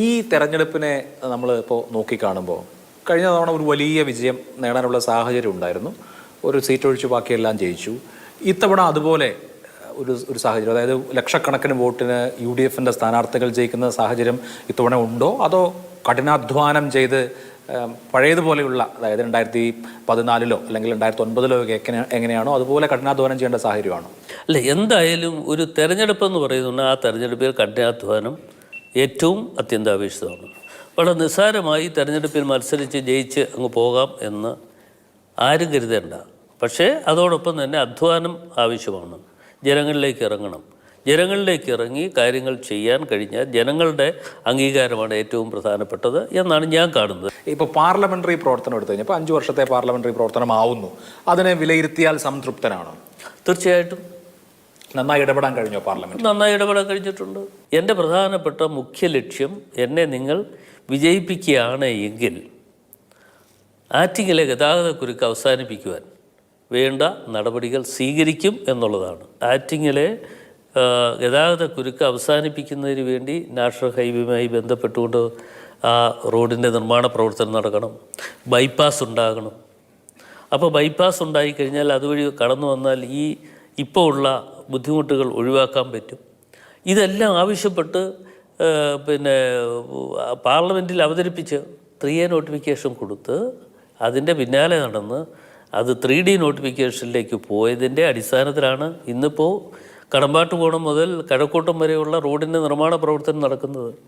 ഈ തെരഞ്ഞെടുപ്പിനെ നമ്മൾ ഇപ്പോൾ നോക്കിക്കാണുമ്പോൾ കഴിഞ്ഞ തവണ ഒരു വലിയ വിജയം നേടാനുള്ള സാഹചര്യം ഉണ്ടായിരുന്നു. ഒരു സീറ്റ് ഒഴിച്ച് ബാക്കിയെല്ലാം ജയിച്ചു. ഇത്തവണ അതുപോലെ ഒരു സാഹചര്യം, അതായത് ലക്ഷക്കണക്കിന് വോട്ടിന് UDFൻ്റെ സ്ഥാനാർത്ഥികൾ ജയിക്കുന്ന സാഹചര്യം ഇത്തവണ ഉണ്ടോ, അതോ കഠിനാധ്വാനം ചെയ്ത് പഴയതുപോലെയുള്ള, അതായത് 2014 അല്ലെങ്കിൽ 2009 എങ്ങനെയാണോ അതുപോലെ കഠിനാധ്വാനം ചെയ്യേണ്ട സാഹചര്യമാണോ? അല്ല, എന്തായാലും ഒരു തെരഞ്ഞെടുപ്പ് എന്ന് പറയുന്നത് ആ തെരഞ്ഞെടുപ്പിൽ കഠിനാധ്വാനം ഏറ്റവും അത്യന്താപേക്ഷിതമാണ്. വളരെ നിസ്സാരമായി തെരഞ്ഞെടുപ്പിൽ മത്സരിച്ച് ജയിച്ച് അങ്ങ് പോകാം എന്ന് ആരും കരുതേണ്ട. പക്ഷേ അതോടൊപ്പം തന്നെ അധ്വാനം ആവശ്യമാണ്. ജനങ്ങളിലേക്ക് ഇറങ്ങണം. ജനങ്ങളിലേക്ക് ഇറങ്ങി കാര്യങ്ങൾ ചെയ്യാൻ കഴിഞ്ഞാൽ ജനങ്ങളുടെ അംഗീകാരമാണ് ഏറ്റവും പ്രധാനപ്പെട്ടത് എന്നാണ് ഞാൻ കാണുന്നത്. ഇപ്പോൾ പാർലമെൻ്ററി പ്രവർത്തനം എടുത്തു കഴിഞ്ഞാൽ 5 വർഷത്തെ പാർലമെൻ്ററി പ്രവർത്തനമാവുന്നു, അതിനെ വിലയിരുത്തിയാൽ സംതൃപ്തനാണോ? തീർച്ചയായിട്ടും. നന്നായി ഇടപെടാൻ കഴിഞ്ഞോ പാർലമെന്റ്? നന്നായി ഇടപെടാൻ കഴിഞ്ഞിട്ടുണ്ട്. എൻ്റെ പ്രധാനപ്പെട്ട മുഖ്യ ലക്ഷ്യം എന്നെ നിങ്ങൾ വിജയിപ്പിക്കുകയാണ് എങ്കിൽ ആറ്റിങ്ങലെ ഗതാഗതക്കുരുക്ക് അവസാനിപ്പിക്കുവാൻ വേണ്ട നടപടികൾ സ്വീകരിക്കും എന്നുള്ളതാണ്. ആറ്റിങ്ങലെ ഗതാഗതക്കുരുക്ക് അവസാനിപ്പിക്കുന്നതിന് വേണ്ടി നാഷണൽ ഹൈവേയുമായി ബന്ധപ്പെട്ടുകൊണ്ട് ആ റോഡിൻ്റെ നിർമ്മാണ പ്രവർത്തനം നടക്കണം. ബൈപ്പാസ് ഉണ്ടാകണം. അപ്പോൾ ബൈപ്പാസ് ഉണ്ടായിക്കഴിഞ്ഞാൽ അതുവഴി കടന്നു വന്നാൽ ഇപ്പോൾ ഉള്ള ബുദ്ധിമുട്ടുകൾ ഒഴിവാക്കാൻ പറ്റും. ഇതെല്ലാം ആവശ്യപ്പെട്ട് പാർലമെൻറ്റിൽ അവതരിപ്പിച്ച് 3A നോട്ടിഫിക്കേഷൻ കൊടുത്ത് അതിൻ്റെ പിന്നാലെ നടന്ന് അത് 3D നോട്ടിഫിക്കേഷനിലേക്ക് പോയതിൻ്റെ അടിസ്ഥാനത്തിലാണ് ഇന്നിപ്പോൾ കടമ്പാട്ടുകോണം മുതൽ കഴക്കൂട്ടം വരെയുള്ള റോഡിൻ്റെ നിർമ്മാണ പ്രവർത്തനം നടക്കുന്നത്.